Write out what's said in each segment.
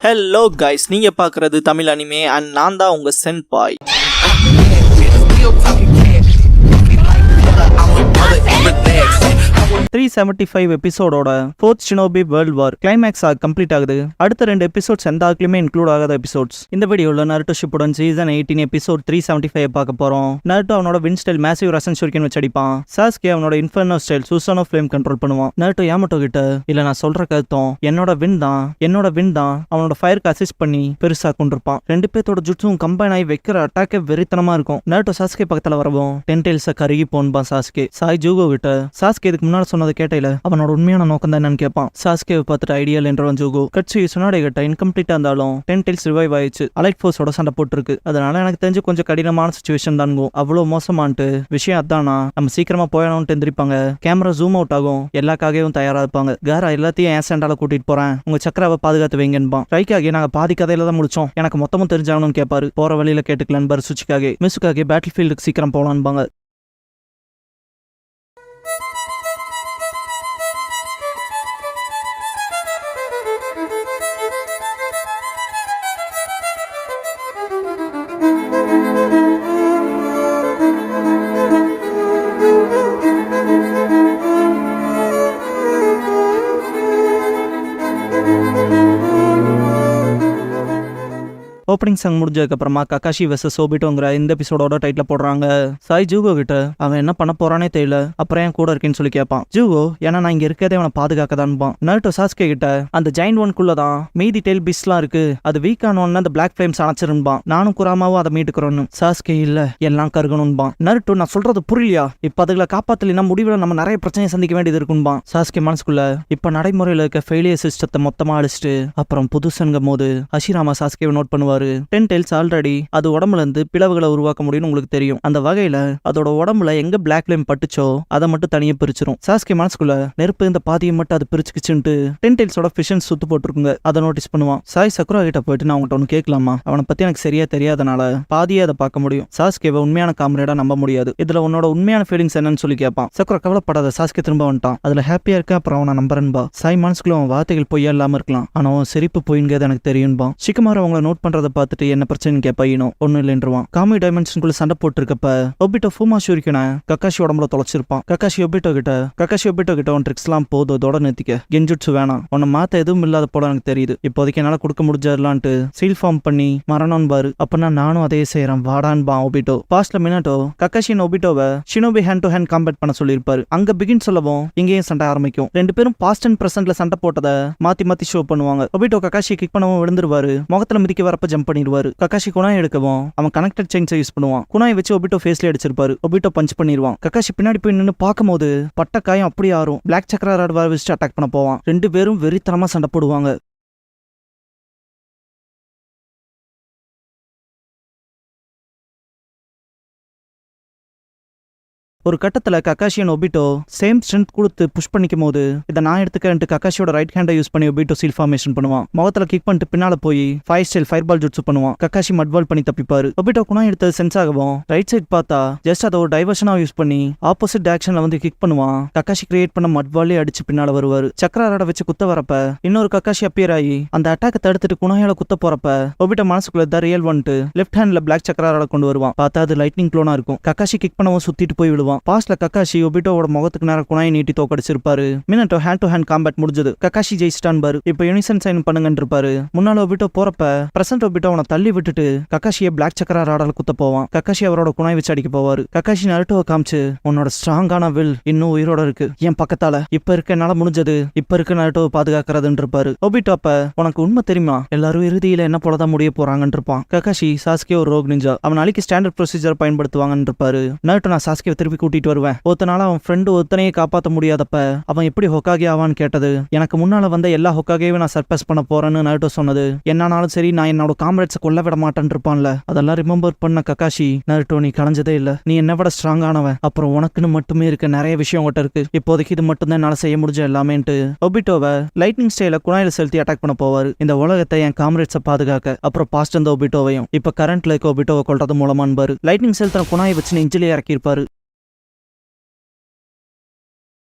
Hello guys, நீங்க பார்க்குறது Tamil anime and நான் தான் உங்க சென்பாய். 375 எபிசோடோட 4th shinobi world war climax complete ஆகுது. அடுத்த 2 எபிசோட்ஸ் எந்த ஆர்க்லயுமே இன்க்ளூட் ஆகாத எபிசோட்ஸ். இந்த வீடியோல நருட்டோ ஷிப்புடன் சீசன் 18 எபிசோட் 375 பார்க்க போறோம். நருட்டோ அவனோட வின் ஸ்டைல் மேசிவ் ரசன் ஷூரிகன் வச்சு அடிப்பான். சாஸ்கே அவனோட இன்ஃபர்னோ ஸ்டைல் சூசானோ ஃப்ளேம் கண்ட்ரோல் பண்ணுவான். நருட்டோ யாமட்டோ கிட்ட இல்ல நான் சொல்ற கருத்தம் என்னோட வின் தான் அவனோட ஃபயருக்கு அசிஸ்ட் பண்ணி பெருசா கொண்டிருப்பான். 2 பேத்தோட ஜுட்ஸும் கம்பைன் ஆகி வைக்கிற அட்டாக்கே வெறித்தனமா இருக்கும். நருட்டோ சாஸ்கே பக்கத்துல வரவும் டென்டெயில்ஸ கருகி போன்பான் சாஸ்கே. சாய் ஜூகோ கிட்ட சாஸ்கே இதுக்கு முன்னாடி சொன்னதை கேட்டையில அவனோட உண்மையான நோக்கம் தான் என்னன்னு கேட்பான். சாஸ்கேவை பார்த்துட்டு ஐடியல் என்றவன் ஜூகோ. கட்சி சுனாடே கிட்ட இன்கம்ப்ளீட்டா இருந்தாலும் டென்டெயில்ஸ் ரிவைவ் ஆயிடுச்சு. அலைட் ஃபோர்ஸோட சண்டை போட்டுருக்கு. அதனால எனக்கு தெரிஞ்சு கொஞ்சம் கடினமான சிச்சுவேஷன் தான்ங்கோ. அவ்வளவு மோசமான்ட்டு விஷயம் அதானா நம்ம சீக்கிரமா போயணும்னு எந்திரிப்பாங்க. கேமரா ஜூம் அவுட் ஆகும். எல்லாக்காகவும் தயாரா இருப்பாங்க. காரா எல்லாத்தையும் ஏன் சென்டால கூட்டிட்டு போறேன், உங்க சக்கராவை பாதுகாத்து வைங்கன்பான். ரைக்காகி நாங்க பாதி கதையில தான் முடிச்சோம், எனக்கு மொத்தமும் தெரிஞ்சாகணும்னு கேட்பாரு. போற வழியில கேட்டுக்கலான்னு பாரு சுச்சிக்காகே. மிசுக்காகே பேட்டில் ஃபீல்டுக்கு சீக்கிரம் போலான்பாங்க. ஓப்பனிங் சாங் முடிஞ்சதுக்கு அப்புறமா கக்காஷி வெர்சஸ் ஒபிட்டோங்கிற இந்த எபிசோடோட டைட்டில் போடுறாங்க. சாய் ஜூகோ கிட்ட அவன் என்ன பண்ண போறானே தெரியல, அப்புறம் ஏன் கூட இருக்கேன்னு சொல்லி கேட்பான். ஜூகோ ஏன்னா நான் இங்க இருக்கதே அவனை பாதுகாக்கதான்பான். நருட்டோ சாஸ்கே கிட்ட அந்த ஜெயிண்ட் ஒன்குள்ளதான் மீதி டெயில் பீஸ்ட்லாம் இருக்கு, அது வீக் ஆனோன்னு அந்த பிளாக் ஃபிளேம்ஸ் அணைச்சிருப்பான். நானும் குராமாவும் அதை மீட்டுக்கிறோன்னு. சாஸ்கே இல்ல எல்லாம் கருகணும்பான். நருட்டோ நான் சொல்றது புரியலையா, இப்ப அதுகளை காப்பாத்தலினா முடிவில் நம்ம நிறைய பிரச்சனையை சந்திக்க வேண்டியது இருக்கும்பான். சாஸ்கே மனசுக்குள்ள இப்ப நடைமுறையில இருக்க ஃபெயிலியர் சிஸ்டத்தை மொத்தமா அழிச்சிட்டு அப்புறம் புதுசுங்கும் போது ஹஷிராமா சாஸ்கேவை நோட் பண்ணுவாரு. டென்டெயில்ஸ் ஆல்ரெடி அது உடம்புல இருந்து பிளவுகளை உருவாக்க முடியும்னு உங்களுக்கு தெரியும். அந்த வகையில அதோட உடம்புல எங்க பிளாக் ஃபிளேம் பட்டுச்சோ அதை மட்டும் தனியா பிரிச்சிரும். சாஸ்கே மனசுக்குள்ள நெருப்பு இந்த பாதியை மட்டும் அது பிரிச்சுக்கிச்சுன்ட்டு டென்டெயில்ஸோட ஃபிஷன்ஸ் சுத்து போட்டுருக்குங்க. அதை நோட்டீஸ் பண்ணுவான். சாய் சக்குரா கிட்ட போயிட்டு நான் அவங்ககிட்ட ஒன்று கேட்கலாமா, அவனை பத்தி எனக்கு சரியா தெரியாதனால பாதியே அதை பார்க்க முடியும். சாஸ்கேவை உண்மையான காம்ரேடா நம்ப முடியாது, இதுல உன்னோட உண்மையான ஃபீலிங்ஸ் என்னன்னு சொல்லி கேட்பான். சக்குரா கவலைப்படாத, சாஸ்கே திரும்ப வந்துட்டான், அதுல ஹாப்பியா இருக்க, அப்புறம் அவனை நம்புறேன்பா. சாய் மனசுக்குள்ள அவன் வார்த்தைகள் பொய்யா இல்லாம இருக்கலாம், ஆனா அவன் சிரிப்பு பொய்ங்கிறது எனக்கு தெரியும்பா. ஷிக்குமார் அவங்களை நோட் பண்றதை பார்த்துட்டு என்ன பிரச்சனை கேட்பாயினோ ஒன்னும் இல்லைன்றுவான். காமி டைமென்ஷனுக்குள்ள சண்டை போட்டு இருக்கப்ப ஒபிட்டோ ஃபூமா ஷூரிகனை கக்காஷி உடம்புல தொலைச்சிருப்பான். கக்காஷி ஒபிட்டோ கிட்ட உன் ட்ரிக்ஸ் எல்லாம் போதும், இதோட நிறுத்திக்க, கெஞ்சுட்சு வேணாம், உன்னை மாத்த எதுவும் இல்லாத போல எனக்கு தெரியுது, இப்போதைக்கு என்னால கொடுக்க முடிஞ்சிடலான்ட்டு சீல் ஃபார்ம் பண்ணி மரணம் பாரு. அப்பனா நானும் அதே செய்யறேன் வாடான்பான் ஒபிட்டோ. பாஸ்ட்ல மினாட்டோ கக்காஷின் ஒபிட்டோவை shinobi hand to hand combat பண்ண சொல்லியிருப்பாரு. அங்க பிகின் சொல்லவும் இங்கேயும் சண்டை ஆரம்பிக்கும். 2 பேரும் பாஸ்ட் அண்ட் பிரசன்ட்ல சண்டை போட்டதை மாத்தி ஷோ பண்ணுவாங்க. ஒபிட்டோ கக்காஷி கிக் பண்ணவும் விழுந்துருவாரு. முகத்துல மிதிக்க வரப்ப ஜம்ப் பண்ணிடுவாரு. கக்காஷி குனாய் எடுக்கவும் அவன் கனெக்டட் செயின்ஸை யூஸ் பண்ணுவான். குனாய் வச்சு ஒபிட்டோ ஃபேஸ்ல அடிச்சிருப்பாரு. ஒபிட்டோ பஞ்ச் பண்ணிடுவான். கக்காஷி பின்னாடி போய் நின்று பார்க்கும்போது பட்ட காயம் அப்படியே ஆறும். பிளாக் சக்கரா ராட் வர வச்சுட்டு அட்டாக் பண்ண போவான். 2 பேரும் வெறித்தனமா சண்டை போடுவாங்க. ஒரு கட்டத்துல கக்காஷியன் ஒபிட்டோ சேம் ஸ்ட்ரென்த் கொடுத்து புஷ் பண்ணிக்கும் போது இதை நான் எடுத்துக்கன்ட்டு கக்காஷியோட ரைட் ஹேண்டை யூஸ் பண்ணி ஒபிட்டோ சீல் ஃபார்மேஷன் பண்ணுவான். முகத்துல கிக் பண்ணிட்டு பின்னால போய் fire style fire ball jutsu பண்ணுவான். கக்காஷி மட்வால் பண்ணி தப்பிப்பாரு. ஒபிட்டோ குணா எடுத்தது சென்ஸ் ஆகவும் ரைட் சைட் பார்த்தா ஜஸ்ட் அதை ஒரு டைவர்ஷனா யூஸ் பண்ணி ஆப்போசிட் டைரக்ஷன்ல வந்து கிக் பண்ணுவான். கக்காஷி கிரியேட் பண்ண மட்வாலே அடிச்சு பின்னால வருவாரு. சக்கராரோட வச்சு குத்த வரப்ப இன்னொரு கக்காஷி அப்பியர் ஆகி அந்த அட்டாக்கை தடுத்துட்டு குணாயால குத்த போறப்ப ஒபிட்டோ மனசுக்குள்ள த ரியல் வந்துட்டு லெஃப்ட் ஹேண்ட்ல பிளாக் சக்கராரோட கொண்டு வருவான். பார்த்தா அது லைட்னிங் க்ளோனா இருக்கும். கக்காஷி கிக் பண்ணவும் சுத்திட்டு போய் விழுவான். பாஸ்ட்ல கக்காஷி ஒபிட்டோவோட முகத்துக்கு நேரம் குணாயை நீட்டி தோக்கடிச்சிருப்பாரு. மினட்டோ ஹேண்ட் டு ஹேண்ட் காம்பேட் முடிஞ்சது. கக்காஷி ஜெயிச்சிட்டான் பாரு, இப்ப யூனிசன் சைன் பண்ணுங்கன்னு இருப்பாரு. முன்னால ஒபிட்டோ போறப்ப பிரசன்ட் ஒபிட்டோ அவனை தள்ளி விட்டுட்டு கக்காஷியை பிளாக் சக்கரா ராடால குத்த போவான். கக்காஷி அவரோட குணாய் வச்சு அடிக்க போவாரு. கக்காஷி நருட்டோவை காமிச்சு உன்னோட ஸ்ட்ராங்கான வில் இன்னும் உயிரோட இருக்கு என் பக்கத்தால, இப்ப இருக்க என்னால முடிஞ்சது, இப்ப இருக்க நருட்டோவை பாதுகாக்கிறதுன்னு இருப்பாரு. ஒபிட்டோ அப்ப உனக்கு உண்மை தெரியுமா, எல்லாரும் இறுதியில என்ன போலதான் முடிய போறாங்கன்னு இருப்பான். கக்காஷி சாஸ்கே ஒரு ரோக் நிஞ்சா, அவன் நாளைக்கு ஸ்டாண்டர்ட் ப்ரொசீஜர் பயன்படுத்துவாங்கன்னு இருப்பாரு. நருட்டோ நான் சாஸ்கேவை திருப்பி கூட்டிட்டு வருவேன், ஒருத்தனால அவன் ஃப்ரெண்டு ஒருத்தனையே காப்பாற்ற முடியாதப்ப அவன் எப்படி ஹொக்காகே ஆவான்னு கேட்டது. எனக்கு முன்னால வந்த எல்லா ஹொக்காகேயும் நான் சர்பஸ் பண்ண போறேன்னு நருட்டோ சொன்னது. என்னானாலும் சரி நான் என்னோட காம்ரேட்ஸை கொல்ல விட மாட்டேன் இருப்பான்ல, அதெல்லாம் ரிமெம்பர் பண்ண கக்காஷி நருட்டோ நீ கலைஞ்சதே இல்ல, நீ என்ன விட ஸ்ட்ராங்கானவன், அப்புறம் உனக்குன்னு மட்டுமே இருக்க நிறைய விஷயம் உங்கள்கிட்ட இருக்கு, இப்போதைக்கு இது மட்டும் தான் என்னால செய்ய முடிஞ்ச எல்லாமேன்ட்டு ஒபிட்டோவை லைட்னிங் ஸ்டைல குணாயில செலுத்தி அட்டாக் பண்ண போவாரு. இந்த உலகத்தை என் காம்ரேட்ஸை பாதுகாக்க, அப்புறம் பாஸ்ட் அந்த ஒபிட்டோவையும் இப்ப கரண்ட்ல இருக்க ஒபிட்டோவை கொல்றது மூலமான்பாரு. லைட்னிங் செலுத்தின குணாயை வச்சு நெஞ்சிலே இறக்கியிருப்பாரு.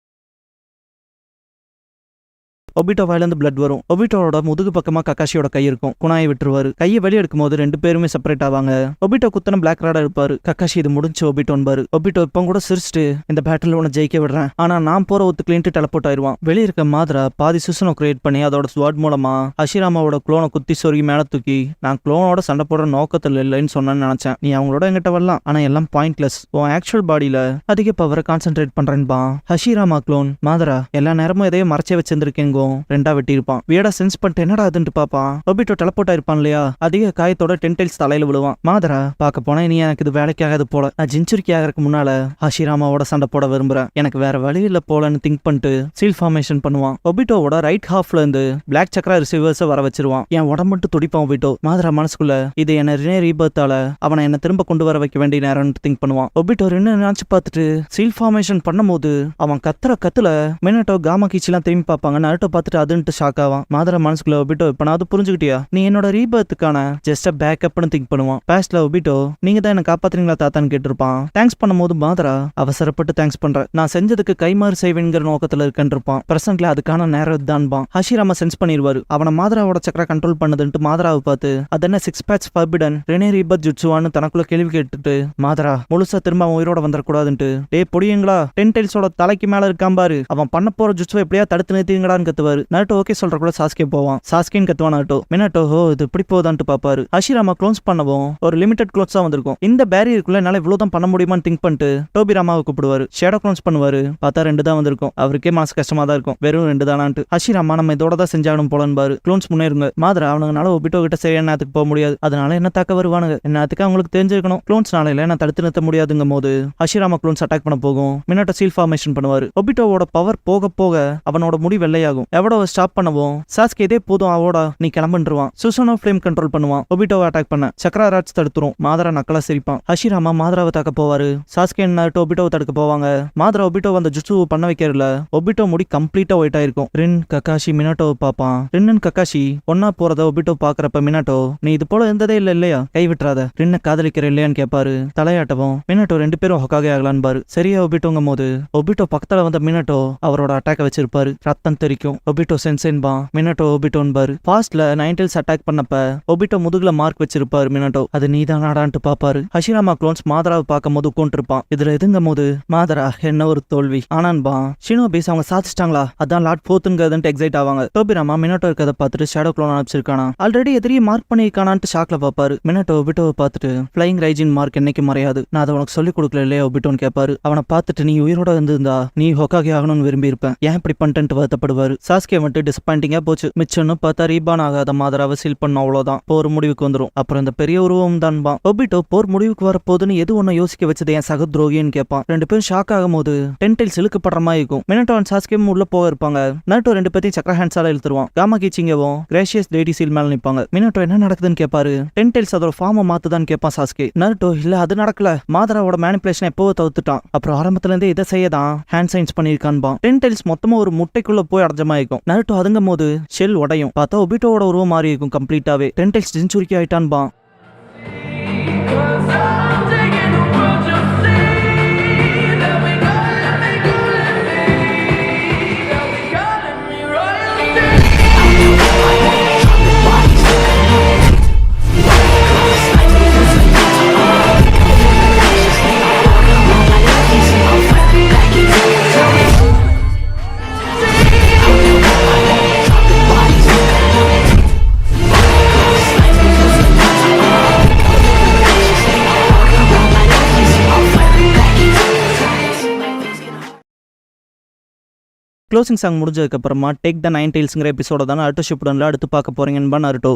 ஒபிட்டோ வாயிலிருந்து பிளட் வரும். ஒபிட்டோட முதுகு பக்கமா கக்காஷியோட கை இருக்கும். குணாயை விட்டுருவாரு. கையை வெளியே எடுக்கும் போது ரெண்டு பேருமே செப்பரேட் ஆவாங்க. ஒபிட்டோ குத்தன பிளாக் ராடா இருப்பாரு. கக்காஷி இது முடிஞ்சு ஒபிட்டோன்பாரு. ஒபிட்டோ இப்போ கூட சிரிச்சுட்டு இந்த பேட்டில் உன ஜெயிக்க விடுறேன், ஆனா நான் போற ஒத்துக்கலின்ட்டு டெலப்போர்ட் ஆயிடுவான். வெளியே இருக்க மாத்ரா பாதி சுசனை கிரியேட் பண்ணி அதோட ஸ்வாட் மூலமா ஹஷிராமாவோட குளோனை குத்தி சொருகி மேல தூக்கி, நான் குளோனோட சண்டை போடுற நோக்கத்தில் இல்லைன்னு சொன்னேன்னு நினைச்சேன். நீ அவங்களோட எங்கிட்ட வரலாம், ஆனா எல்லாம் பாயிண்ட்லெஸ். உன் ஆக்சுவல் பாடியில அதிக பவரை கான்சென்ட்ரேட் பண்றேன்பா. ஹஷிராமா குளோன் மாதரா எல்லா நேரமும் எதையும் மறைச்சே வச்சிருந்திருக்கேங்கோ. ரெண்டா வெட்டி இருப்பான். வியடா சென்ஸ் பண்ணிட்டு என்னடா அதுன்னு பாப்பான். ஒபிட்டோ டெலப்போர்ட் ஆயிருப்பான் இல்லையா, அதிக காயத்தோட டென்டைல்ஸ் தலையில விழுவான். மாதரா பார்க்க போனா இனி எனக்கு இது வேலைக்கு ஆகாது போல, நான் ஜின்சுரிக்கி ஆகிறதுக்கு முன்னால ஹஷிராமாவோட சண்டை போட விரும்புறேன், எனக்கு வேற வழி இல்ல போலன்னு திங்க் பண்ணிட்டு சீல் ஃபார்மேஷன் பண்ணுவான். ஒபிட்டோவோட ரைட் ஹாஃப்ல இருந்து பிளாக் சக்ரா ரிசீவர்ஸ் வர வச்சிருவான். என் உடம்புட்டு துடிப்பான் ஒபிட்டோ. மாதரா மனசுக்குள்ள இது என்ன ரினே ரீபர்த்தால அவனை என்ன திரும்ப கொண்டு வர வைக்க வேண்டிய நேரம்னு திங்க் பண்ணுவான். ஒபிட்டோ ரினே நினைச்சு பார்த்துட்டு சீல் ஃபார்மேஷன் பண்ணும்போது அவன் கத்துற கத்துல மினட்டோ காமா கீச்சிலாம் திரும்பி பார்ப்பாங்க. நருட்டோ பார்த்துட்டு அதுன்ட்டு ஷாக் ஆவான். மாதரா மனசுக்குள்ள ஒபிட்டோ இப்ப நான் அது புரிஞ்சுக்கிட்டியா, நீ என்னோட ரீபர்த்துக்கான ஜஸ்ட் பேக்கப்னு திங்க் பண்ணுவான். பாஸ்ட்ல ஒபிட்டோ நீங்க தான் என்ன காப்பாத்துறீங்களா தாத்தான்னு கேட்டிருப்பான். தேங்க்ஸ் பண்ணும்போது மாதரா அவசரப்பட்டு தேங்க்ஸ் பண்றேன், நான் செஞ்சதுக்கு கைமாறு செய்வேங்கிற நோக்கத்துல இருக்கேன் இருப்பான். பிரசன்ட்ல அதுக்கான நேரம் இதுதான்பான். ஹஷிராமா சென்ஸ் பண்ணிடுவாரு. அவனை மாதராவோட சக்கரா கண்ட்ரோல் பண்ணதுன்ட்டு மாதராவை பார்த்து அதென்ன six path forbidden Rinne rebirth ஜுட்சுவான்னு தனக்குள்ள கேள்வி கேட்டுட்டு மாதரா முழுசா திரும்ப அவன் உயிரோட வந்துடக்கூடாதுன்ட்டு, டே பொடியுங்களா டென்டைல்ஸோட தலைக்கு மேல இருக்கான் பாரு, அவன் பண்ண போற ஜுட்சுவை எப்படியா தடுத்து நிறுத்தீங்கடான்னு கத்துவாரு. நருட்டோ ஓகே சொல்ற கூட சாஸ்கே போவான். சாஸ்கேன்னு கத்துவான் நருட்டோ. மினட்டோ ஹோ இது இப்படி போதான்ட்டு பாப்பாரு. ஹஷிராமா க்ளோன்ஸ் பண்ணவும் ஒரு லிமிடெட் க்ளோன்ஸ் தான் வந்திருக்கும். இந்த பேரியருக்குள்ள என்னால இவ்வளவுதான் பண்ண முடியுமான்னு திங்க் பண்ணிட்டு டோபிராமாவை கூப்பிடுவாரு. ஷேடோ க்ளோன்ஸ் பண்ணுவாரு. பார்த்தா 2 தான் வந்திருக்கும். அவருக்கே மனசு கஷ்டமா தான் இருக்கும், வெறும் 2 தானான்ட்டு. ஹஷிராமா நம்ம இதோட தான் செஞ்சாகணும் போலன்பாரு. க்ளோன்ஸ் முன்னேறுங்க. மாதரா அவனுங்கனால ஒபிட்டோ கிட்ட சரியான நேரத்துக்கு போக முடியாது, அதனால என்ன தாக்க வருவானுங்க, என்னத்துக்கு அவங்களுக்கு தெரிஞ்சிருக்கணும். க்ளோன்ஸ் நாளையில நான் தடுத்து நிறுத்த முடியாதுங்கும் போது ஹஷிராமா க்ளோன்ஸ் அட்டாக் பண்ண போகும். மினட்டோ சீல் ஃபார்மேஷன் பண்ணுவாரு. ஒபிட்டோவோட பவர் போக போக அவனோட முடி வெள்ளையாகும். எவடோ ஸ்டாப் பண்ணவும் சாஸ்கே இதே போதும் அவோடா நீ கிளம்புன்றுவான். சுசனோ ஃப்ளேம் கண்ட்ரோல் பண்ணுவான். ஒபிட்டோவை அட்டாக் பண்ண சக்ரா ராட்ஸ் தடுத்துரும். மாதரா நக்கலா சிரிப்பான். ஹஷிராமா மாதராவை தாக்க போவாரு. சாஸ்கே நருட்டோ ஒபிட்டோவை தடுக்க போவாங்க. மாதரா ஒபிட்டோ அந்த ஜுட்சு பண்ண வைக்கிறதுல ஒபிட்டோ முடி கம்ப்ளீட்டா ஒயிட் ஆயிருக்கும். ரின் கக்காஷி மினட்டோவை பாப்பான். ரின் கக்காஷி ஒன்னா போறத ஒபிட்டோ பாக்குறப்ப மினட்டோ நீ இது போல இருந்ததே இல்ல இல்லையா, கை விட்டுறாத, ரின்ன காதலிக்கிற இல்லையான்னு கேட்பாரு. தலையாட்டவும் மினட்டோ 2 பேரும் ஹொக்காகே ஆகலான்னு பாரு. சரியா ஒபிட்டோங்கும் போது ஒபிட்டோ பக்கத்துல வந்த மினட்டோ அவரோட அட்டாக்க வச்சிருப்பாரு. ரத்தம் தெரிக்கும். ஒபிட்டோ சென்சேன்பா. மினட்டோ ஒபிட்டோன் பாரு. பாஸ்ட்ல நைன்டெல்ஸ் அட்டாக் பண்ணப்ப ஒபிட்டோ முதுகுல மார்க் வச்சிருப்பாரு. மினட்டோ அது நீதானாடான்ட்டு பாப்பாரு. ஹஷிராமா க்ளோன்ஸ் மாதராவை பார்க்கும் போது உட்காந்துருப்பான். இதுல எதுங்கும் போது மாதரா என்ன ஒரு தோல்வி ஆனான்பா. ஷினோபிஸ் அவங்க சாதிச்சிட்டாங்களா, அதான் லார்ட் போத்துங்கிறதுன்ட்டு எக்ஸைட் ஆவாங்க. டோபிராமா மினட்டோ இருக்கதை பார்த்துட்டு ஷேடோ க்ளோன் அனுப்பிச்சிருக்கானா, ஆல்ரெடி எதிரியை மார்க் பண்ணிருக்கானான்ட்டு ஷாக்ல பாப்பாரு. மினட்டோ ஒபிட்டோவை பார்த்துட்டு ஃபிளைங் ரைஜின் மார்க் என்னைக்கு மறையாது, நான் அதை உனக்கு சொல்லிக் கொடுக்கல இல்லையா ஒபிட்டோன்னு கேட்பாரு. அவனை பார்த்துட்டு நீ உயிரோட இருந்திருந்தா நீ ஹொக்காகே ஆகணும்னு விரும்பி இருப்பேன், ஏன் இப்படி பண்ணிட்டு வருத்தப்படுவாரு. சாஸ்கே வந்துட்டு டிசப்பாயிண்டிங்கா போச்சு, மிச்சம்னு பார்த்தா ரீபான் ஆகாத மாதராவை சீல் பண்ண அவ்வளவுதான், போர் முடிவுக்கு வந்துடும். அப்புறம் இந்த பெரிய உருவம் தான்பா. ஒபிட்டோ போர் முடிவுக்கு வரப்போதுன்னு எது ஒன்னு யோசிக்க வச்சது என் சக துரோகின்னு கேட்பான். 2 பேரும் ஷாக் ஆகும் போது டென்டைல்ஸ் இழுக்கப்படுற மாதிரி இருக்கும். மினட்டோ அண்ட் சாஸ்கேவும் உள்ள போக இருப்பாங்க. நருட்டோ 2 பேத்தையும் சக்ரா ஹேண்ட்ஸால இழுத்துருவான். காமா கீச்சிங்கவும் கிரேஷியஸ் லேடி சீல் மேல நிப்பாங்க. மினட்டோ என்ன நடக்குதுன்னு கேட்பாரு. டென்டைல்ஸ் அதோட ஃபார்மை மாத்துதான்னு கேட்பான் சாஸ்கே. நருட்டோ இல்ல அது நடக்கல, மாதராவோட மேனிபுலேஷன் எப்போ தவிர்த்துட்டான், அப்புறம் ஆரம்பத்துல இருந்தே இதை செய்யதான் ஹேண்ட் சைன்ஸ் பண்ணிருக்கான்பா. டென்டைல்ஸ் மொத்தமா ஒரு முட்டைக்குள்ள போய் அடைஞ்சமா இருக்கும். நருட்டோ அதுங்கும் போது ஷெல் உடையும். பார்த்தா ஒபிட்டோவோட உருவம் மாறி இருக்கும் கம்ப்ளீட்டாவே. டென்டைல்ஸ் ஜின்சுரிக்கி ஆயிட்டான்பா. க்ளோசிங் சாங் முடிஞ்சதுக்கு அப்புறமா டேக் த 9 டெய்ல்ஸ்ங்கிற எபிசோட தானே அடுத்த ஷிப்டன்ல அடுத்து பார்க்க போறீங்கன்னு நருட்டோ.